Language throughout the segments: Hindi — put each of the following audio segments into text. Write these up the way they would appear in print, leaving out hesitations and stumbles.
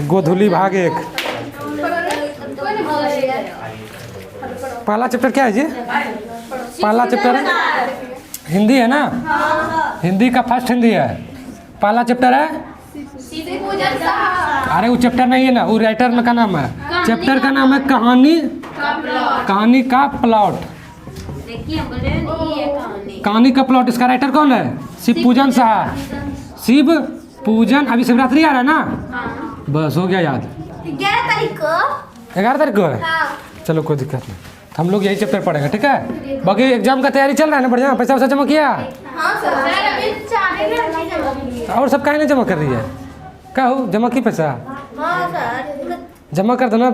गोधुली भाग 1। पहला चैप्टर क्या है जी? पहला चैप्टर हिंदी है ना? हिंदी का फर्स्ट हिंदी है। पहला चैप्टर है, अरे वो चैप्टर नहीं है ना, वो राइटर में का नाम है। चैप्टर का नाम है कहानी का प्लॉट। कहानी का प्लॉट, इसका राइटर कौन है? शिव पूजन साहा। शिव पूजन, अभी शिवरात्रि आ रहा है ना? बस हो गया याद। 11 तारीख को है। चलो कोई दिक्कत नहीं, हम लोग यही चैप्टर पढ़ेंगे, ठीक है? बाकी एग्जाम का तैयारी चल रहा है ना? बढ़िया। पैसा वैसा जमा किया? और सब काहे नहीं जमा कर रही है? क्या हो, जमा की पैसा? जमा कर दो ना।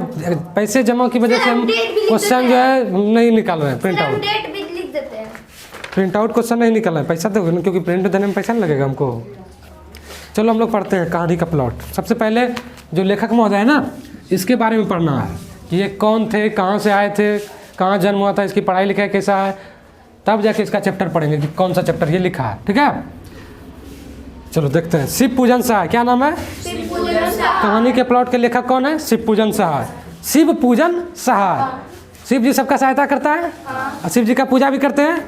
पैसे जमा की वजह से हम क्वेश्चन जो है नहीं निकाल रहे हैं, print out. Print out question नहीं निकाल रहे हैं, पैसा दोगे ना, क्योंकि प्रिंट देने में पैसा नहीं लगेगा हमको। चलो हम लोग पढ़ते हैं कहानी का प्लॉट। सबसे पहले जो लेखक महोदय है ना, इसके बारे में पढ़ना है कि ये कौन थे, कहाँ से आए थे, कहाँ जन्म हुआ था, इसकी पढ़ाई लिखाई कैसा है, तब जाके इसका चैप्टर पढ़ेंगे कि कौन सा चैप्टर ये लिखा है, ठीक है? चलो देखते हैं। शिव पूजन साहा, क्या नाम है? कहानी के प्लॉट के लेखक कौन है? शिव पूजन साहा। शिव पूजन साहा, शिव जी सबका सहायता करता है और शिव जी का पूजा भी करते हैं।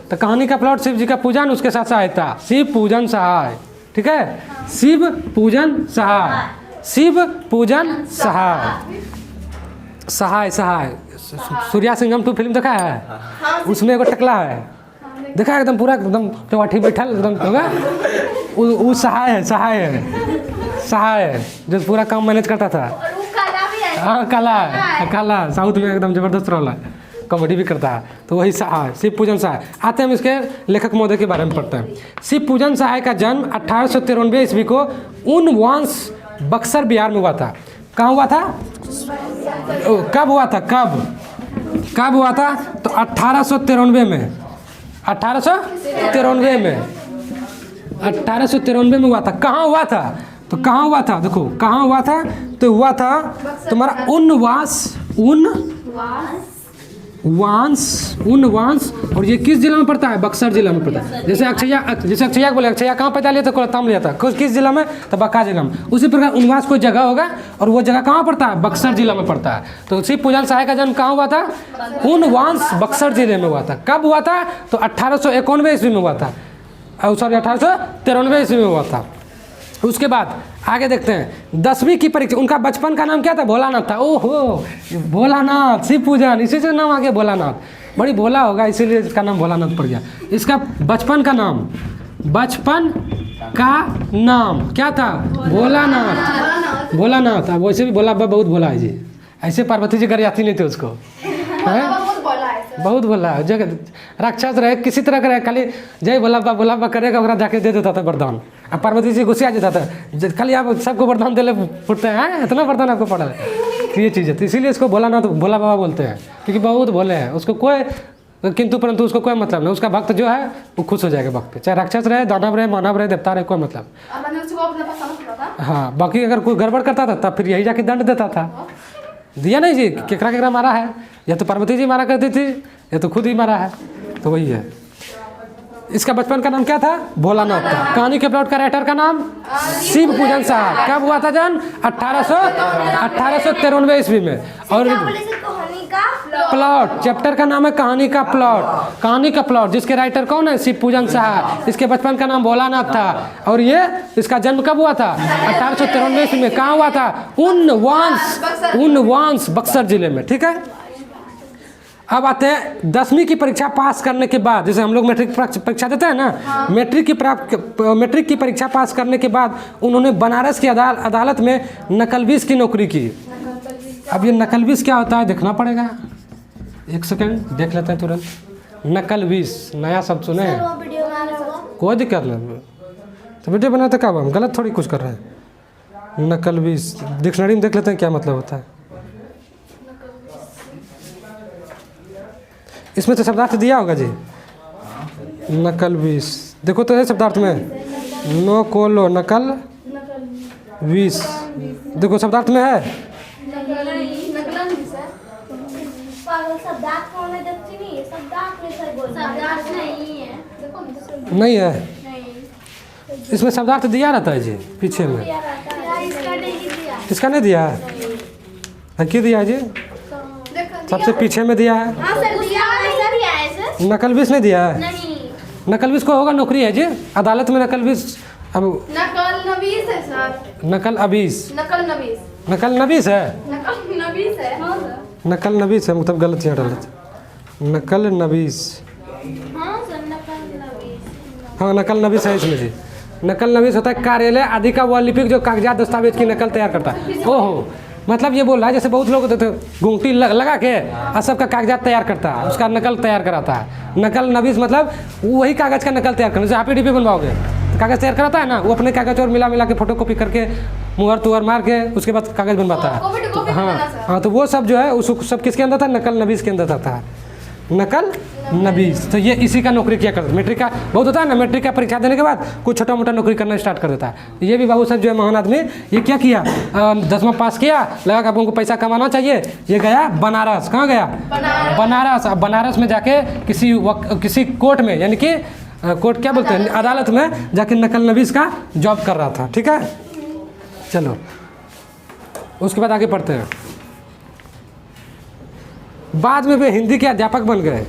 तो कहानी का प्लॉट शिव जी का पूजन, उसके साथ सहायता, शिव पूजन सहाय, ठीक है? शिव पूजन सहाय, शिव पूजन सहाय, सहाय सहाय। सूर्या सिंघम 2 फिल्म देखा है? उसमें एगो टकला है, देखा है एकदम पूरा एकदम चौठी बैठल एकदम होगा, वो सहाय है, सहाय है, सहाय है, जो पूरा काम मैनेज करता था। हाँ काला है, काला साउथ में एकदम जबरदस्त रोल है, कॉमेडी भी करता है, तो वही सहाय, शिव पूजन सहाय। आते हैं हम इसके लेखक महोदय के बारे में पढ़ते हैं। शिव पूजन सहाय का जन्म 1893 ईस्वी को उनवांस बक्सर बिहार में हुआ था। कहाँ हुआ था? कब हुआ था? कब हुआ था? तो 1893 में, 1893 में, 1893 में हुआ था। कहाँ हुआ था? तो कहाँ हुआ था, देखो कहाँ हुआ था, तो हुआ था तुम्हारा उनवांस, और ये किस जिला में पड़ता है? बक्सर जिला में पड़ता है। जैसे अक्षया बोले, अक्षया कहाँ पैदा लिया था? कोलकाता में लिया था। किस जिला में? तो बक्का जिला में। उसी प्रकार उनवांस कोई जगह होगा और वो जगह कहाँ पड़ता है? बक्सर जिला में पड़ता है। तो शिव पूजन सहाय का जन्म कहाँ हुआ था? उनवांस बक्सर जिले में हुआ था। कब हुआ था? तो 1891 ईस्वी में हुआ था, सॉरी 1893 ईस्वी में हुआ था। उसके बाद आगे देखते हैं 10वीं की परीक्षा। उनका बचपन का नाम क्या था? भोलानाथ था। ओहो, भोलानाथ, शिव पूजन, इसी से नाम आ गया भोलानाथ। बड़ी भोला होगा इसीलिए इसका नाम भोलानाथ पड़ गया। इसका बचपन का नाम क्या था? भोलानाथ। भोलानाथ। अब वैसे भी भोला बहुत भोला है जी, ऐसे पार्वती जी गरियाती नहीं थे उसको, बहुत भोला है। जगह राक्षस रहे, किसी तरह का रहे, खाली जय भोला बाबा करेगा, ओकरा जाके दे देता था वरदान। अब पार्वती जी गुस्सा जाता था, खाली आप सबको वरदान देले फुटते हैं, इतना वरदान आपको पड़ा है, तो ये चीज़ है। तो इसीलिए इसको भोलानाथ, भोला बाबा बोलते हैं, क्योंकि बहुत भोले हैं। उसको कोई किंतु परंतु उसको कोई मतलब नहीं। उसका भक्त जो है वो खुश हो जाएगा भक्त पे, चाहे राक्षस रहे, दानव रहे, मानव रहे, देवता रहे, कोई मतलब। हाँ, बाकी अगर कोई गड़बड़ करता था तब फिर यही जाके दंड देता था। दिया नहीं जी, केकरा मारा है, या तो पार्वती जी मारा करती थी या तो खुद ही मारा है, तो वही है। इसका बचपन का नाम क्या था? भोलानाथ था। कहानी के प्लॉट का राइटर का नाम शिव पूजन साहा। कब हुआ था जन्म? 1893 ईस्वी में। और प्लॉट, चैप्टर का नाम है कहानी का प्लॉट। कहानी का प्लॉट जिसके राइटर कौन है? शिव पूजन साहा। इसके बचपन का नाम भोलानाथ था। और ये इसका जन्म कब हुआ था? 1893 ईस्वी में। कहाँ हुआ था? उनवांस बक्सर जिले में, ठीक है। अब आते हैं 10वीं की परीक्षा पास करने के बाद, जैसे हम लोग मैट्रिक परीक्षा देते हैं ना, मैट्रिक की परीक्षा पास करने के बाद उन्होंने बनारस की अदालत में नकलबीस की नौकरी की। अब ये नकलबीस क्या होता है देखना पड़ेगा, एक सेकंड देख लेते हैं तुरंत। नकलबीस नया शब्द सुने हैं, कोई दिक्कत नहीं, तो वीडियो बनाते कब हम गलत थोड़ी कुछ कर रहे हैं। नकलबीस डिक्शनरी में देख लेते हैं क्या मतलब होता है। इसमें तो शब्दार्थ दिया होगा जी। नकलबीस देखो तो है शब्दार्थ में, नो कोलो नकल बीस, देखो शब्दार्थ में है। नहीं है, इसमें शब्दार्थ दिया रहता है जी पीछे में, इसका नहीं दिया है? क्यों दिया है जी? सबसे पीछे में दिया है। नकल बीस नहीं दिया है? नकल बीस को होगा नौकरी है जी अदालत में। नकल बीस अब नकल नवीस है सर। नकल अबीस, नकल नवीस, नकल नबीस है, नकल नवीस है। हाँ सर। नकल नबीस है मतलब गलत यहाँ डाला। नकल नबीस, हाँ सर नकल नवीस। हाँ नकल नबीस है इसमें जी। नकल नबीस होता है कार्यालय आदि का वह लिपिक जो कागजात दस्तावेज की नकल तैयार करता है। ओहो, मतलब ये बोल रहा है जैसे बहुत लोग होते थे गुंगटी लगा के और सबका कागजात तैयार करता है, उसका नकल तैयार कराता है। नकल नबीस मतलब वही कागज़ का नकल तैयार करना। जैसे आप डीपी बनवाओगे तो कागज़ तैयार कराता है ना, वो अपने कागज़ और मिला के फोटो कॉपी करके मुहर तुहर मार के उसके बाद कागज़ बनवाता है। हाँ, तो वो सब जो है उस सब किसके अंदर था? नकल नबीस के अंदर था। नकल नबीस, तो ये इसी का नौकरी किया करता है। मैट्रिक का बहुत होता है ना, मैट्रिक का परीक्षा देने के बाद कुछ छोटा मोटा नौकरी करना स्टार्ट कर देता है। ये भी बाबू साहब जो है महान आदमी, ये क्या किया? 10वां पास किया, लगा कि अब उनको पैसा कमाना चाहिए, ये गया बनारस। कहाँ गया? बनारस। अब बनारस में जाके किसी कोर्ट में, यानी कि कोर्ट क्या बोलते हैं, अदालत में जाके नकल नबीस का जॉब कर रहा था। ठीक है, चलो उसके बाद आगे पढ़ते हैं। बाद में वे हिंदी के अध्यापक बन गए।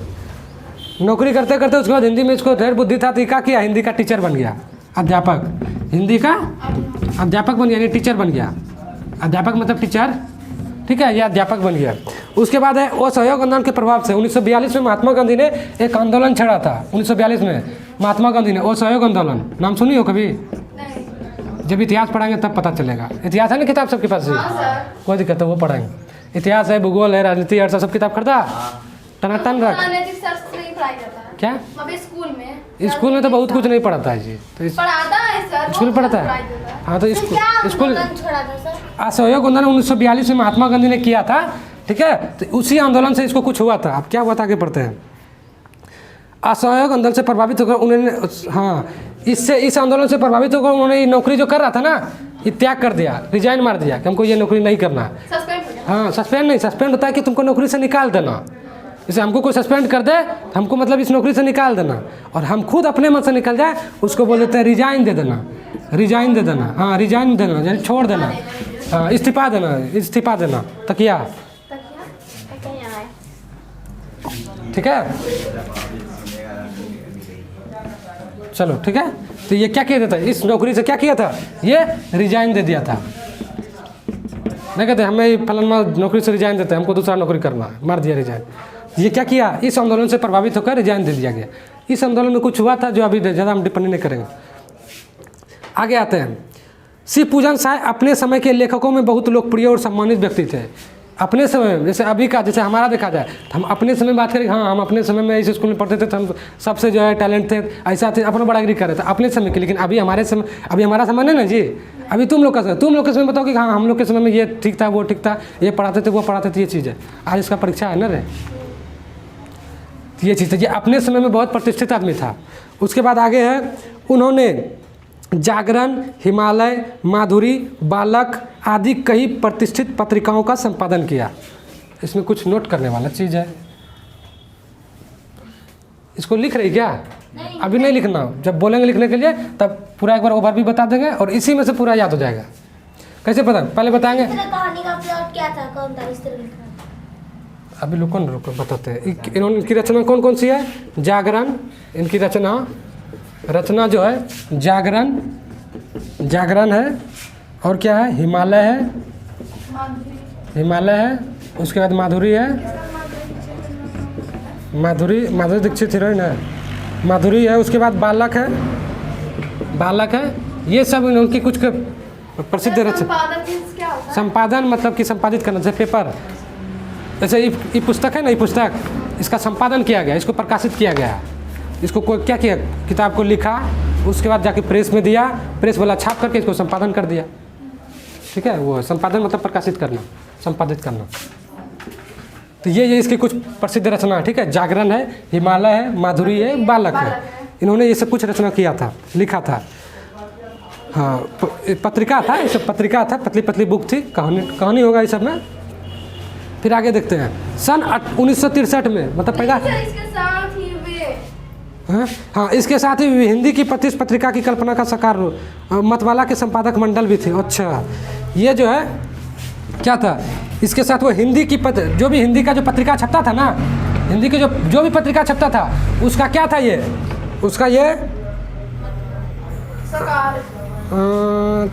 नौकरी करते करते उसके बाद हिंदी में इसको ढेर बुद्धि था, तो क्या किया? हिंदी का टीचर बन गया, अध्यापक। हिंदी का अध्यापक बन गया, यानी टीचर बन गया। अध्यापक मतलब टीचर, ठीक है, यह अध्यापक बन गया। उसके बाद है असहयोग आंदोलन के प्रभाव से 1942 में महात्मा गांधी ने एक आंदोलन छेड़ा था। 1942 में महात्मा गांधी ने असहयोग आंदोलन, नाम सुनी हो कभी? जब इतिहास पढ़ाएंगे तब पता चलेगा। इतिहास है ना किताब सबके पास? कोई दिक्कत है, वो पढ़ाएंगे। इतिहास है, भूगोल है, राजनीति, अर्थ, सब किताब खरीदा टनाटन रख। क्या स्कूल में तो बहुत कुछ नहीं पढ़ाता है जी, तो स्कूल में पढ़ाता है। हाँ, तो स्कूल असहयोग आंदोलन 1942 में महात्मा गांधी ने किया था। ठीक है, तो उसी आंदोलन से इसको कुछ हुआ था। अब क्या हुआ था आगे पढ़ते हैं। असहयोग आंदोलन से प्रभावित होकर उन्होंने, हाँ, इस आंदोलन से प्रभावित होकर उन्होंने नौकरी जो कर रहा था ना, ये त्याग कर दिया, रिजाइन मार दिया कि हमको ये नौकरी नहीं करना। हाँ, सस्पेंड नहीं, सस्पेंड होता है कि तुमको नौकरी से निकाल देना। जैसे हमको कोई सस्पेंड कर दे, हमको मतलब इस नौकरी से निकाल देना, और हम खुद अपने मन से निकल जाए उसको बोल देते हैं रिजाइन दे देना। रिजाइन दे देना, हाँ, रिजाइन देना यानी छोड़ देना, हाँ, इस्तीफा देना, इस्तीफा देना, तकिया। ठीक है, चलो ठीक है। तो ये क्या किया था? इस नौकरी से क्या किया था? ये रिजाइन दे दिया था। नहीं कहते हमें फलाना नौकरी से रिजाइन देते हैं, हमको दूसरा नौकरी करना है, मार दिया रिजाइन। ये क्या किया? इस आंदोलन से प्रभावित होकर रिजाइन दे दिया गया। इस आंदोलन में कुछ हुआ था जो अभी ज़्यादा हम टिप्पणी नहीं करेंगे। आगे आते हैं। शिव पूजन साय अपने समय के लेखकों में बहुत लोकप्रिय और सम्मानित व्यक्ति थे। अपने समय में, जैसे अभी का, जैसे हमारा देखा जाए तो हम अपने समय बात करें, हाँ, हम अपने समय में इस स्कूल में पढ़ते थे तो हम सबसे जो है टैलेंट थे, ऐसा थे, अपना बड़ागिरी कर रहे थे अपने समय के। लेकिन अभी हमारे समय, अभी हमारा समय नहीं ना जी, अभी तुम लोग का समय, तुम लोग के समय बताओ कि हाँ हम लोग के समय में ये ठीक था, वो ठीक था, ये पढ़ाते थे, वो पढ़ाते थे, ये चीज़ है। आज इसका परीक्षा है ना रे, ये चीज़ है। ये अपने समय में बहुत प्रतिष्ठित आदमी था। उसके बाद आगे है, उन्होंने जागरण, हिमालय, माधुरी, बालक आदि कई प्रतिष्ठित पत्रिकाओं का संपादन किया। इसमें कुछ नोट करने वाला चीज़ है। इसको लिख रही क्या? अभी नहीं लिखना, जब बोलेंगे लिखने के लिए तब पूरा एक बार ओवर भी बता देंगे और इसी में से पूरा याद हो जाएगा। कैसे पता? पहले बताएंगे कहानी का प्लॉट क्या था, कौन था, इस तरह का। अभी लोग कौन बताते हैं। इन्होंने, इनकी रचना कौन कौन सी है? जागरण, इनकी रचना जो है जागरण है, और क्या है? हिमालय है, हिमालय है। उसके बाद माधुरी है, माधुरी दीक्षित हीरोइन है, माधुरी है। उसके बाद बालक है। ये सब उनकी कुछ प्रसिद्ध रचना। संपादन मतलब कि संपादित करना, जैसे पेपर, जैसे ये पुस्तक है ना, ये पुस्तक, इसका संपादन किया गया, इसको प्रकाशित किया गया। इसको कोई क्या किया? किताब को लिखा, उसके बाद जाके प्रेस में दिया, प्रेस वाला छाप करके इसको संपादन कर दिया। ठीक है, वो संपादन मतलब प्रकाशित करना, संपादित करना। तो ये इसकी कुछ प्रसिद्ध रचना है। ठीक है, जागरण है, हिमालय है, माधुरी है, बालक है। इन्होंने ये सब कुछ रचना किया था, लिखा था। हाँ, पत्रिका था, ये सब पत्रिका था, पतली पतली बुक थी, कहानी होगा ये सब में। फिर आगे देखते हैं। सन 1963 में, मतलब पैदा हाँ, इसके साथ ही हिंदी की प्रतिष्ठ पत्रिका की कल्पना का साकार मतवाला के संपादक मंडल भी थे। अच्छा, ये जो है क्या था, इसके साथ वो हिंदी की जो भी हिंदी का जो पत्रिका छपता था ना, हिंदी की जो भी पत्रिका छपता था उसका क्या था, ये उसका ये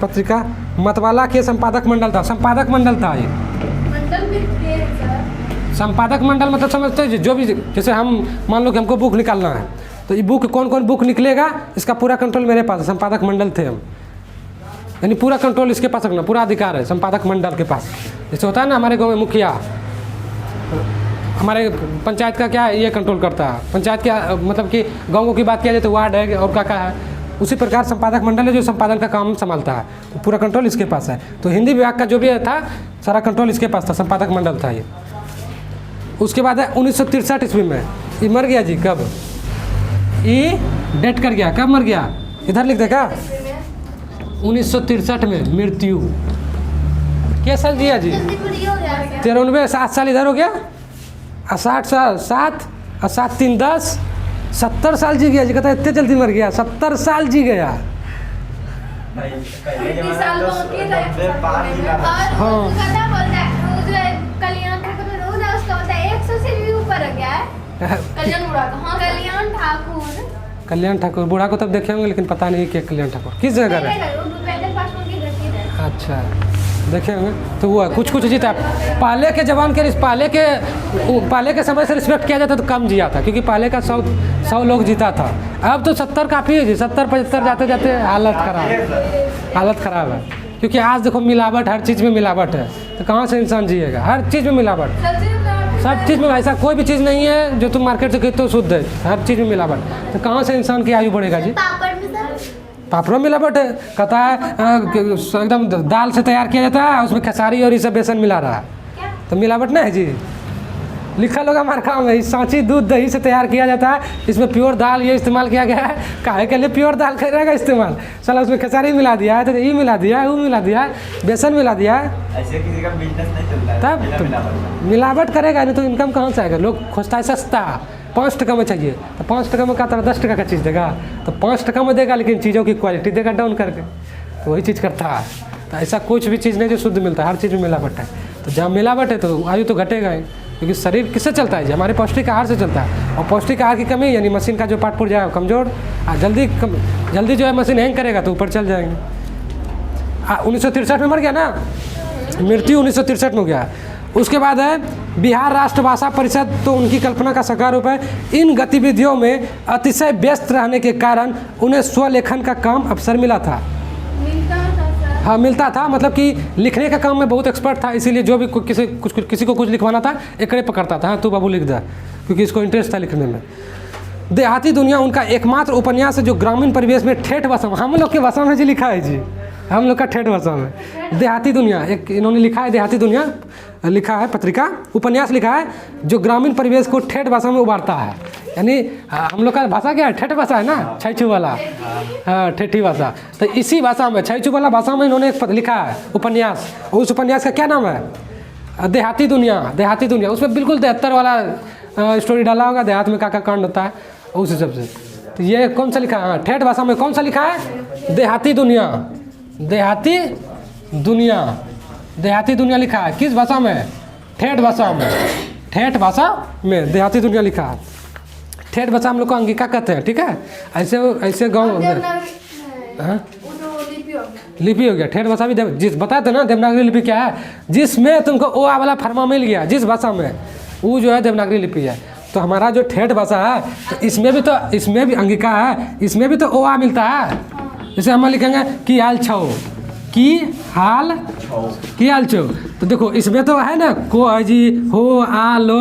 पत्रिका मतवाला के संपादक मंडल था। संपादक मंडल था ये, मंडल भी थे सर। संपादक मंडल मतलब समझते हैं जो भी, जैसे हम मान लो कि हमको बुक निकालना है तो ये बुक कौन कौन बुक निकलेगा इसका पूरा कंट्रोल मेरे पास है। संपादक मंडल थे हम, यानी पूरा कंट्रोल इसके पास रखना, पूरा अधिकार है संपादक मंडल के पास। जैसे होता है ना हमारे गांव में मुखिया, हमारे पंचायत का क्या है ये कंट्रोल करता है, पंचायत क्या मतलब कि गाँव की बात किया जाए तो वार्ड है और क्या है, उसी प्रकार संपादक मंडल है जो संपादन का काम संभालता है, तो पूरा कंट्रोल इसके पास है। तो हिंदी विभाग का जो भी था सारा कंट्रोल इसके पास था, संपादक मंडल था ये। उसके बाद है 1963 ईस्वी में ये मर गया जी। कब ये डेट कर गया, कब मर गया, इधर लिख देगा 1963 में मृत्यु। क्या साल जिया जी? 93। 7 साल इधर हो गया, 60 साल, 7 और 7 3 10, 70 साल जी गया जी। कहता है इतने जल्दी मर गया, 70 साल जी गया। कल्याण ठाकुर बूढ़ा को तब देखे होंगे, लेकिन पता नहीं क्या कल्याण ठाकुर किस जगह है। अच्छा, देखे होंगे तो वो है कुछ कुछ जीता। पहले के जवान के पहले के समय से रिस्पेक्ट किया जाता तो कम जिया था, क्योंकि पहले का 100 लोग जीता था। अब तो 70 काफ़ी है जी, 70-75 जाते जाते हालत ख़राब है। क्योंकि आज देखो मिलावट, हर चीज़ में मिलावट है, तो कहाँ से इंसान जिएगा। हर चीज़ में मिलावट, सब चीज़ में। ऐसा कोई भी चीज़ नहीं है जो तुम मार्केट से खरीदते हो शुद्ध है, हर चीज़ में मिलावट। तो कहाँ से इंसान की आयु बढ़ेगा जी। पापड़ में मिलावट है, कहता है एकदम दाल से तैयार किया जाता है, उसमें खेसारी और ये सब बेसन मिला रहा है, तो मिलावट नहीं है जी। लिखा लोग हमारे काम में सांची दूध दही से तैयार किया जाता है, इसमें प्योर दाल ये इस्तेमाल किया गया है। काहे के लिए प्योर दाल करेगा इस्तेमाल, साला उसमें खेसारी मिला दिया है, तो ये मिला दिया है, वो मिला दिया है, बेसन मिला दिया है। ऐसे किसी का बिजनेस नहीं चलता है तब तो मिलावट करेगा नहीं तो इनकम कहाँ से आएगा। लोग खोजता है सस्ता, 5 टका में चाहिए, तो 5 टका में का तरह 10 टका का चीज़ देगा, तो 5 टका में देगा, लेकिन चीज़ों की क्वालिटी देगा डाउन करके, तो वही चीज़ करता है। तो ऐसा कुछ भी चीज़ नहीं जो शुद्ध मिलता है, हर चीज़ में मिलावट है। तो जहाँ मिलावट है तो आयु तो घटेगा ही, क्योंकि शरीर किससे चलता है जी, हमारे पौष्टिक आहार से चलता है। और पौष्टिक आहार की कमी यानी मशीन का जो पार्ट पुर्जा है कमज़ोर, जल्दी जो है मशीन हैंग करेगा तो ऊपर चल जाएंगे। 1963 में मर गया ना, मृत्यु 1963 में हो गया। उसके बाद है बिहार राष्ट्र भाषा परिषद, तो उनकी कल्पना का साकार रूप है। इन गतिविधियों में अतिशय व्यस्त रहने के कारण उन्हें स्वलेखन का काम अवसर मिला था। हाँ, मिलता था, मतलब कि लिखने का काम में बहुत एक्सपर्ट था, इसीलिए जो भी किसी को कुछ लिखवाना था एकड़े पकड़ता था, हाँ तू बाबू लिख दे, क्योंकि इसको इंटरेस्ट था लिखने में। देहाती दुनिया उनका एकमात्र उपन्यास है जो ग्रामीण परिवेश में ठेठ भाषा में, हम लोग की भाषा में जी लिखा है जी, हम लोग का ठेठ भाषा में। देहाती दुनिया एक इन्होंने लिखा है, देहाती दुनिया लिखा है पत्रिका, उपन्यास लिखा है जो ग्रामीण परिवेश को ठेठ भाषा में उबारता है। यानी हम लोग का भाषा क्या है, ठेठ भाषा है ना, छैचू वाला, हाँ ठेठी भाषा। तो इसी भाषा में, छैचू वाला भाषा में इन्होंने एक लिखा है उपन्यास। उस उपन्यास का क्या नाम है, देहाती दुनिया। देहाती दुनिया, उसमें बिल्कुल 73 वाला स्टोरी डाला होगा, देहात में क्या क्या कांड होता है उस हिसाब से। तो ये कौन सा लिखा है, ठेठ भाषा में कौन सा लिखा है, देहाती दुनिया। देहाती दुनिया, देहाती दुनिया लिखा है किस भाषा में, ठेठ भाषा में। ठेठ भाषा में देहाती दुनिया लिखा है। ठेठ भाषा हम लोग को अंगिका कहते हैं, ठीक है। ऐसे गाँव लिपि हो गया, ठेठ भाषा भी जिस बताए थे ना देवनागरी लिपि क्या है, जिसमें तुमको ओ आ वाला फरमा मिल गया जिस भाषा में, वो जो है देवनागरी लिपि है। तो हमारा जो ठेठ भाषा है तो इसमें भी अंगिका है, इसमें भी तो ओ आ मिलता है। जैसे हम लिखेंगे की हाल छो, की हाल छो, तो देखो इसमें तो है ना को है जी, हो आ लो,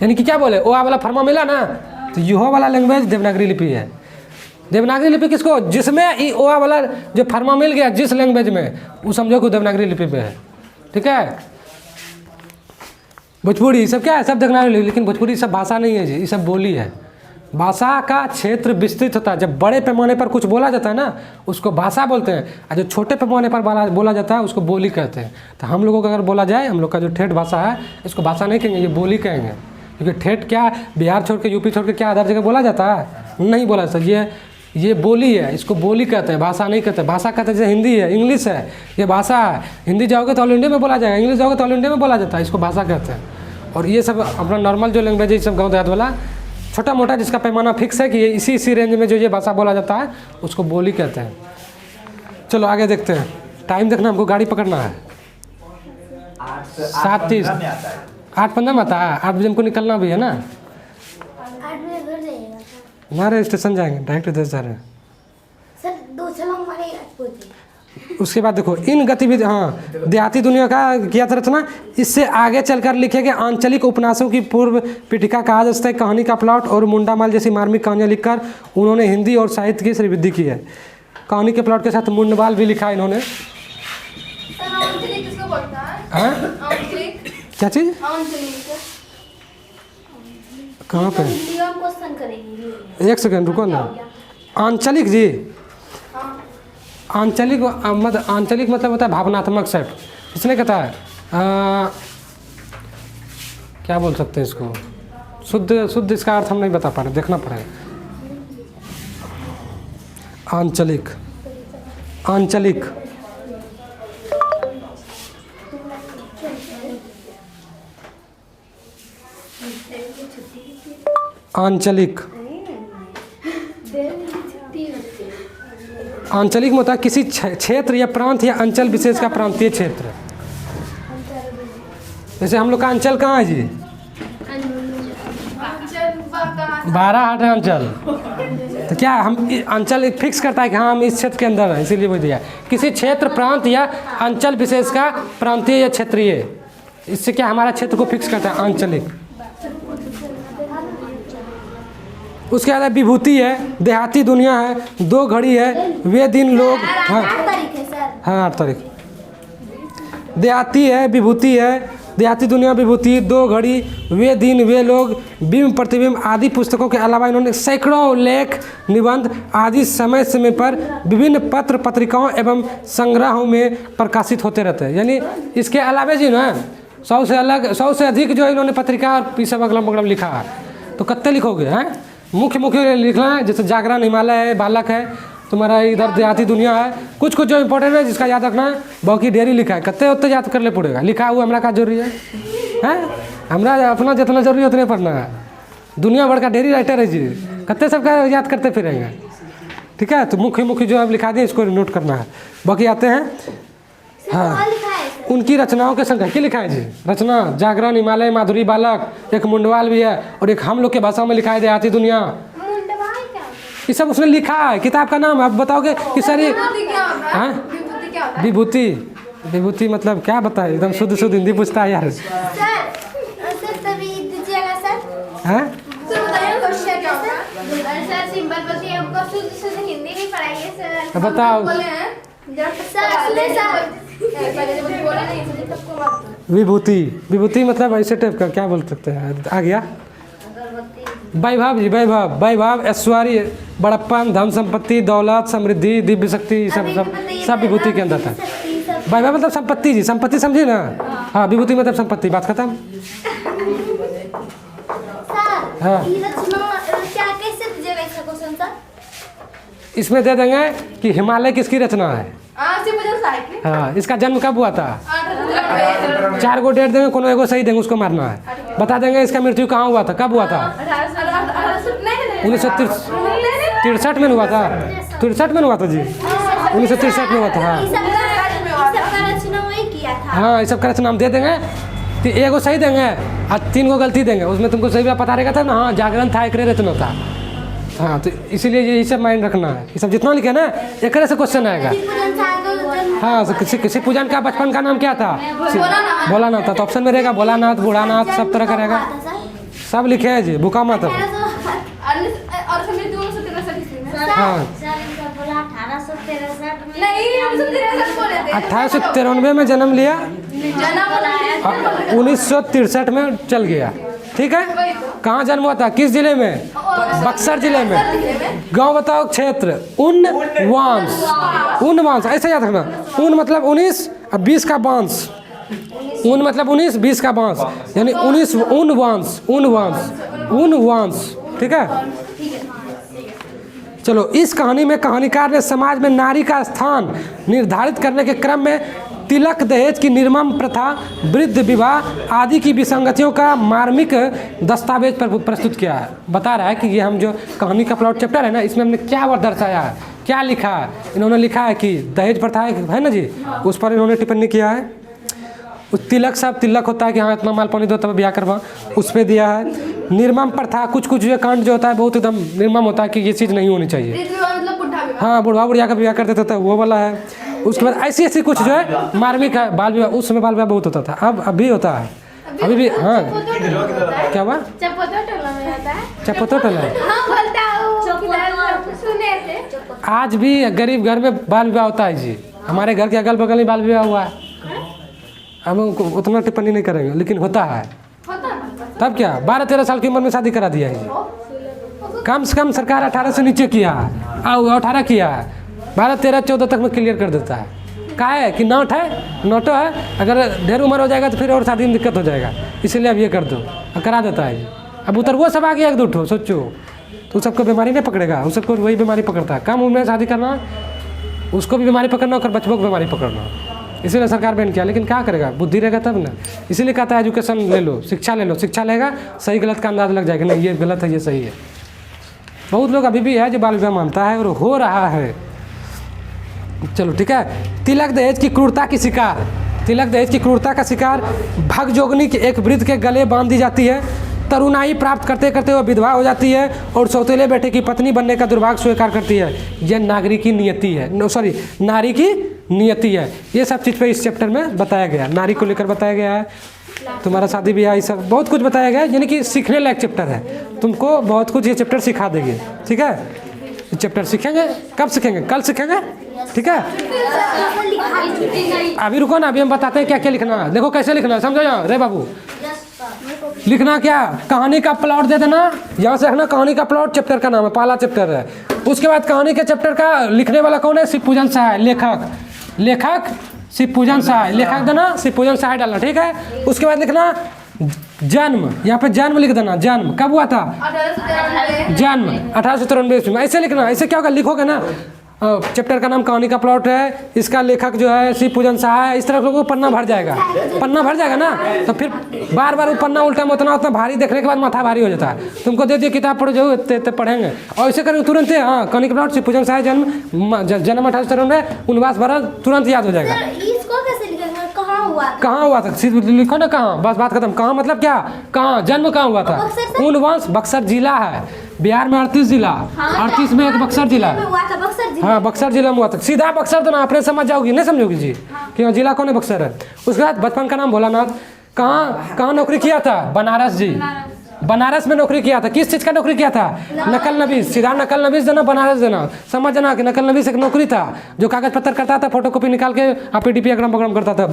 यानी कि क्या बोले ओ आ वाला फरमा मिला ना, तो यो वाला लैंग्वेज देवनागरी लिपि है। देवनागरी लिपि किसको, जिसमें ई ओ आ वाला जो फरमा मिल गया जिस लैंग्वेज में, वो समझो को देवनागरी लिपि पे है, ठीक है। भोजपुरी सब क्या है, सब देवनागरी, लेकिन भोजपुरी सब भाषा नहीं है जी, ये सब बोली है। भाषा का क्षेत्र विस्तृत होता है, जब बड़े पैमाने पर कुछ बोला जाता है ना उसको भाषा बोलते हैं, और जो छोटे पैमाने पर बोला जाता है उसको बोली कहते हैं। तो हम लोगों को अगर बोला जाए, हम लोग का जो ठेठ भाषा है इसको भाषा नहीं कहेंगे, ये बोली कहेंगे। क्योंकि ठेठ क्या बिहार छोड़ के यूपी छोड़ के क्या अदर जगह बोला जाता है, नहीं बोला सर, ये बोली है, इसको बोली कहते हैं, भाषा नहीं कहते। भाषा कहते हैं जैसे हिंदी है, इंग्लिश है, ये भाषा है। हिंदी जाओगे तो ऑल इंडिया में बोला जाएगा, इंग्लिश जाओगे तो ऑल इंडिया में बोला जाता है, इसको भाषा कहते हैं। और ये सब अपना नॉर्मल जो लैंग्वेज है, ये सब गाँव देहात वाला छोटा मोटा जिसका पैमाना फिक्स है कि ये इसी रेंज में जो ये भाषा बोला जाता है उसको बोली कहते हैं। चलो आगे देखते हैं। टाइम देखना, हमको गाड़ी पकड़ना है 7:30, 8:15 में आता है। 8 बजे हमको निकलना भी है ना। 8 बजे घर जाइएगा सर। हमारे स्टेशन जाएंगे, डायरेक्ट इधर जा रहे हैं सर 2 छलांग मारेगा। उसके बाद देखो इन गतिविधि, हाँ देहाती दुनिया का किया था रचना। इससे आगे चलकर लिखे गए आंचलिक उपन्यासों की पूर्व पीठिका कहा जा सकता है। कहानी का प्लॉट और मुंडामाल जैसी मार्मिक कहानियाँ लिखकर उन्होंने हिंदी और साहित्य की श्रीवृद्धि की है। कहानी के प्लॉट के साथ मुंडमाल भी लिखा है इन्होंने। सर आंचलिक किसको बोलता है? हाँ आंचलिक, क्या चीज़, आंचलिक कहाँ पे? हिंदी हम क्वेश्चन करेंगे। एक सेकंड रुको ना। आंचलिक जी, आंचलिक मतलब होता है भावनात्मक सेट। इसने कहता है क्या बोल सकते हैं इसको, शुद्ध इसका अर्थ हम नहीं बता पा रहे, देखना पड़ेगा। आंचलिक आंचलिक में होता है किसी क्षेत्र या प्रांत या अंचल विशेष का प्रांतीय क्षेत्र। जैसे हम लोग का अंचल कहाँ है जी? अंचल बाका 12 है अंचल। तो क्या हम अंचल फिक्स करता है कि हाँ हम इस क्षेत्र के अंदर हैं, इसीलिए बोल दिया किसी क्षेत्र प्रांत या अंचल विशेष का प्रांतीय या क्षेत्रीय। इससे क्या हमारा क्षेत्र को फिक्स करता है आंचलिक। उसके बाद विभूति है, देहाती दुनिया है, 2 घड़ी है, वे दिन लोग, हाँ 8 तारीख है सर। हाँ 8 तारीख। देहाती है, विभूति है, देहाती दुनिया, विभूति, 2 घड़ी, वे दिन, वे लोग, बिंब प्रतिबिंब आदि पुस्तकों के अलावा इन्होंने सैकड़ों लेख, निबंध आदि समय समय पर विभिन्न पत्र पत्रिकाओं एवं संग्रहों में प्रकाशित होते रहते हैं। यानी इसके अलावा जी ना 100 से अधिक जो इन्होंने पत्रिका और पी सब अगलम बगलम लिखा है। तो कितने लिखोगे हैं? मुख्य लिखना है, जैसे जागरण, हिमालय है, बालक है, तुम्हारा इधर देहाती दुनिया है, कुछ जो इंपॉर्टेंट है जिसका याद रखना है। बाकी डेरी लिखा है, कत्ते उतने याद कर ले पड़ेगा। लिखा हुआ हमारा का जरूरी है हमरा अपना जितना जरूरी है उतने पढ़ना है। दुनिया भर का डेरी राइटर है जी, कत्ते सबका याद करते फिरेंगे। ठीक है, तो मुख्य जो अब लिखा दिए इसको नोट करना है। बाकी आते हैं हाँ उनकी रचनाओं के संग्रह की लिखा है जी। रचना जागरण, हिमालय, माधुरी, बालक, एक मुंडवाल भी है और एक हम लोग के भाषा में लिखा है देहाती दुनिया। मुंडवाल क्या? ये सब उसने लिखा है। किताब का नाम आप बताओगे कि सारी विभूति क्या होता है? हाँ विभूति क्या होता है? विभूति मतलब क्या बताए, एकदम शुद्ध हिंदी पूछता है यार। सर तभी दीजिएगा सर। हैं सर बताइए क्वेश्चन क्या होता है? सर सिंपल बताइए, हमको शुद्ध हिंदी नहीं पढ़ाइए सर। बताओ। बोले हैं सर सुने सर। पहले जब बोला नहीं सुने सबको मत। विभूति मतलब ऐसे टाइप का क्या बोल सकते हैं। आ गया वैभव जी, वैभव, ऐश्वर्य, बड़प्पन, धन संपत्ति, दौलत, समृद्धि, दिव्य शक्ति, सब विभूति के अंदर था। वैभव मतलब संपत्ति जी, संपत्ति समझी ना। हाँ विभूति मतलब संपत्ति, बात खत्म। हाँ क्या कैसे दीजिएगा इसका क्वेश्चन सर? इसमें दे देंगे कि हिमालय किसकी रचना है। आज से मुझे साइकिल हाँ इसका जन्म कब हुआ था। 4 गो डेट देंगे, कोनो एगो सही देंगे, उसको मारना है। बता देंगे इसका मृत्यु कहाँ हुआ था, कब हुआ था। 1963 में हुआ था। 63 में हुआ था जी, 1963 में हुआ था। हाँ इसका रचना वही किया था। हाँ इस सब का रचना हम दे देंगे। तो एगो सही देंगे और 3 गो गलती देंगे, उसमें तुमको सही बात पता रहेगा था ना। हाँ जागरण था, एक रचना था। हाँ तो इसीलिए ये सब माइंड रखना है। ये सब जितना लिखे ना एक से क्वेश्चन आएगा। हाँ तो किसी पूजन का बचपन का नाम क्या था, भोलानाथ था। तो ऑप्शन में रहेगा भोलानाथ, बूढ़ानाथ, सब तरह का रहेगा। सब लिखे हैं जी, बुका मत। और समय 263 में। हाँ 1893 में जन्म लिया, 1963 में चल गया। ठीक है, कहाँ जन्म हुआ था, किस जिले में, बक्सर जिले में। गांव बताओ, क्षेत्र उनवांश, ऐसे याद रखना। उन मतलब 19 और 20 का बांस। उन मतलब 19, 20 का बांस, यानी 19 उनवांश। ठीक है, चलो, इस कहानी में कहानीकार ने समाज में नारी का स्थान निर्धारित करने के क्रम में तिलक, दहेज की निर्मम प्रथा, वृद्ध विवाह आदि की विसंगतियों का मार्मिक दस्तावेज पर प्रस्तुत किया है। बता रहा है कि ये हम जो कहानी का प्लॉट चैप्टर है ना, इसमें हमने क्या वर्ड दर्शाया है, क्या लिखा है। इन्होंने लिखा है कि दहेज प्रथा है ना जी, उस पर इन्होंने टिप्पणी किया है। उस तिलक, सब तिलक होता है कि हाँ इतना माल पानी दो तब ब्याह करवा, उस पर दिया है। निर्मम प्रथा, कुछ कुछ जो कांड जो होता है बहुत एकदम निर्मम होता है कि ये चीज़ नहीं होनी चाहिए। मतलब बुढ़ा विवाह। हाँ, बुढ़वा बुढ़िया का ब्याह कर देता था, वो वाला है। उसके बाद ऐसी ऐसी कुछ जो है मार्मिक है, बाल विवाह। उस समय बाल विवाह बहुत होता था, अब अभी होता है, अभी भी। हाँ, क्या हुआ? चपोतो टोला में जाता है। चपोतो टोला हाँ, बोलता हूँ, सुने थे। आज भी गरीब घर में बाल विवाह होता है जी। हमारे घर के अगल बगल में बाल विवाह हुआ है। हम उतना टिप्पणी नहीं करेंगे, लेकिन होता है। तब क्या 12-13 साल की उम्र में शादी करा दिया है जी। कम से कम सरकार 18 से नीचे किया है, 18 किया है, 12, 13, 14 तक में क्लियर कर देता है। क्या है कि नोट है, नोटो है, अगर ढेर उम्र हो जाएगा तो फिर और शादी में दिक्कत हो जाएगा, इसीलिए अब ये कर दो, करा देता है जी। अब उधर वो सब आ गया एक दो ठो, सोचो तो सबको बीमारी नहीं पकड़ेगा, उस सबको वही बीमारी पकड़ता है। कम उम्र में शादी करना, उसको भी बीमारी पकड़ना और बच्चों को बीमारी पकड़ना, इसीलिए सरकार बैन किया। लेकिन क्या करेगा, बुद्धि रहेगा तब ना। इसीलिए कहता है एजुकेशन ले लो, शिक्षा ले लो, शिक्षा लेगा सही गलत का अंदाज लग जाएगा, नहीं ये गलत है ये सही है। बहुत लोग अभी भी है जो बाल विवाह मानता है और हो रहा है। चलो ठीक है। तिलक दहेज की क्रूरता की शिकार, तिलक दहेज की क्रूरता का शिकार भगजोगनी के एक वृद्ध के गले बांध दी जाती है। तरुणाई प्राप्त करते करते वह विधवा हो जाती है और सौतेले बेटे की पत्नी बनने का दुर्भाग्य स्वीकार करती है। यह नागरिक की नियति है, नारी की नियति है। ये सब चीज़ पे इस चैप्टर में बताया गया, नारी को लेकर बताया गया है। तुम्हारा शादी ब्याह, ये सब बहुत कुछ बताया गया है, यानी कि सीखने लायक चैप्टर है। तुमको बहुत कुछ ये चैप्टर सिखा देंगे, ठीक है। ये चैप्टर सीखेंगे, कब सीखेंगे? कल सीखेंगे, ठीक है। अभी रुको ना, अभी हम बताते हैं क्या क्या लिखना है। देखो कैसे लिखना है, समझो जाओ रे बाबू। लिखना क्या, कहानी का प्लॉट दे देना, यहाँ से रखना कहानी का प्लॉट, चैप्टर का नाम है, पहला चैप्टर है। उसके बाद कहानी के चैप्टर का लिखने वाला कौन है? शिवपूजन सहाय, लेखक शिवपूजन सहाय, लेखक देना, शिवपूजन सहाय डालना, ठीक है। उसके बाद लिखना जन्म, यहाँ पे जन्म लिख देना, जन्म कब हुआ था? जन्म 1893 में। ऐसे लिखना, ऐसे क्या होगा, लिखोगे ना चैप्टर का नाम कहानी का प्लॉट है, इसका लेखक जो है शिवपूजन सहाय, इस तरह लोगों को पन्ना भर जाएगा, पन्ना भर जाएगा ना। तो फिर बार बार वो पन्ना उल्टा में उतना भारी देखने के बाद माथा भारी हो जाता है। तुमको दे दिए किताब पढ़ो, जो पढ़ेंगे और ऐसे करेंगे तुरंत। हाँ, कहानी का प्लॉट, शिवपूजन सहाय, जन्म 1893 उनवास भरत, तुरंत याद हो जाएगा। कहाँ हुआ था लिखो ना, कहाँ, बस बात खत्म। कहाँ मतलब क्या, कहाँ, जन्म कहाँ हुआ था? उनवास बक्सर जिला है, बिहार में 38 जिला, 38 में एक बक्सर जिला। हाँ, बक्सर जिला में हुआ था। सीधा बक्सर तो ना अपने समझ जाओगी, नहीं समझोगी जी कि जिला कौन है, बक्सर है। उसके बाद बचपन का नाम भोलानाथ। कहाँ नौकरी किया था? बनारस जी, बनारस में नौकरी किया था। किस चीज़ का नौकरी किया था? नकल नवीस, सीधा नकल नवीस देना, बनारस देना, समझ जाना कि नकल नवीस एक नौकरी था जो कागज पत्तर करता था, फोटोकॉपी निकाल के APDP अग्रम बग्रम करता था,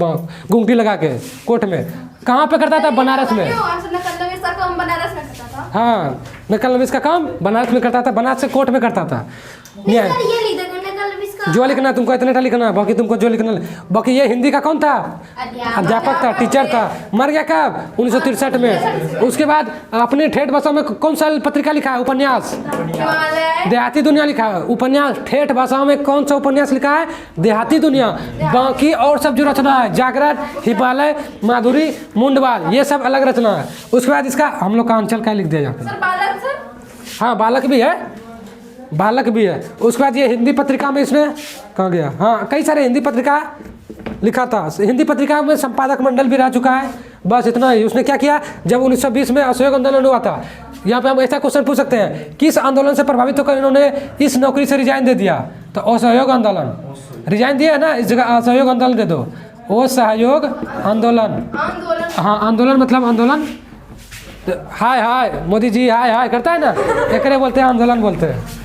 गुंगटी लगा के कोर्ट में। कहाँ पे करता था? बनारस में। हाँ, नकल नवीस का काम बनारस में करता था, बनारस से कोर्ट में करता था। जो लिखना तुमको इतने लिखना, बाकी तुमको जो लिखना। बाकी ये हिंदी का कौन था? अध्यापक था, टीचर था। मर गया कब? 1963 में। उसके बाद अपने ठेठ भाषा में कौन सा पत्रिका लिखा है? उपन्यास देहाती दुनिया लिखा है। उपन्यास ठेठ भाषा में कौन सा उपन्यास लिखा है? देहाती दुनिया। बाकी और सब जो रचना है, जागरण, हिमालय, माधुरी, मुंडवाल, ये सब अलग रचना है। उसके बाद इसका हम लोग का अंचल का लिख दिया जाता है। हाँ, बालक भी है, बालक भी है। उसके बाद ये हिंदी पत्रिका में इसने कहाँ गया, हाँ कई सारे हिंदी पत्रिका लिखा था। हिंदी पत्रिका में संपादक मंडल भी रह चुका है। बस इतना ही। उसने क्या किया, जब 1920 में असहयोग आंदोलन हुआ था, यहाँ पे हम ऐसा क्वेश्चन पूछ सकते हैं, किस आंदोलन से प्रभावित होकर इन्होंने इस नौकरी से रिजाइन दे दिया? तो असहयोग आंदोलन, रिजाइन दिया है ना, इस जगह असहयोग आंदोलन दे दो, असहयोग आंदोलन। हाँ, आंदोलन मतलब आंदोलन। हाय हाय मोदी जी, हाय हाय करता है ना, एकरे बोलते हैं आंदोलन बोलते हैं।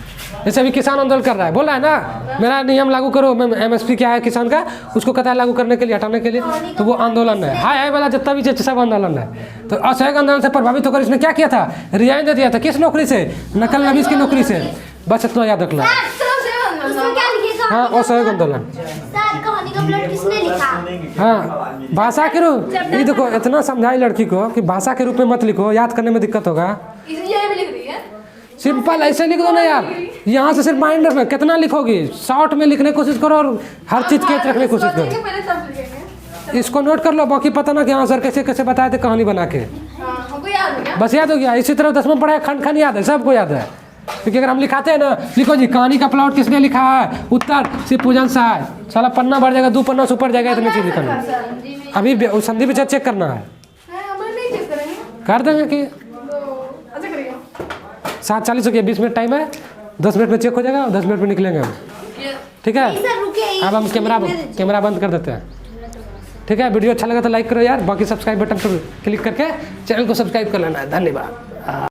जैसे अभी किसान आंदोलन कर रहा है, बोल रहा है ना मेरा नियम लागू करो, MSP क्या है किसान का, उसको कतार लागू करने के लिए, हटाने के लिए, तो वो आंदोलन है। हाय हाय वाला जितना भी सब आंदोलन है। तो असहयोग आंदोलन से प्रभावित होकर इसने क्या किया था? रिजाइन दे दिया था। किस नौकरी से? नकल नवीस की नौकरी से। बस इतना याद रखना। हाँ, असहयोग आंदोलन। हाँ, भाषा के रूप, ये देखो इतना समझाई लड़की को कि भाषा के रूप में मत लिखो, याद करने में दिक्कत होगा। सिंपल ऐसे लिख दो ना यार, यहाँ से सिर्फ माइंड में कितना लिखोगी, शॉर्ट में लिखने की कोशिश करो और हर चीज़ कैच रखने की कोशिश करो। पहले सब लिखेंगे। इसको नोट कर लो, बाकी पता ना कि हाँ सर कैसे कैसे बताए थे कहानी बना के, हाँ, हमको याद हो गया। बस याद हो गया। इसी तरह 10वां पढ़ाया खंड खंड याद है, सबको याद है। क्योंकि अगर हम लिखाते हैं ना, लिखो जी कहानी का प्लॉट किसने लिखा है, उत्तर शिव पूजन सहाय, साला पन्ना बढ़ जाएगा, 2 पन्ना से ऊपर जाएगा, इतनी चीज़ लिखना है। अभी संधि विच्छेद चेक करना है, हमें नहीं चेक करेंगे कर देंगे कि तो अच्छा करेंगे। 7:40 हो गया, 20 मिनट टाइम है, 10 मिनट में चेक हो जाएगा और 10 मिनट में निकलेंगे हम, ठीक है। सर रुकिए, अब हम कैमरा बंद कर देते हैं, ठीक है। वीडियो अच्छा लगा तो लाइक करो यार, बाकी सब्सक्राइब बटन पर क्लिक करके चैनल को सब्सक्राइब कर लेना है। धन्यवाद।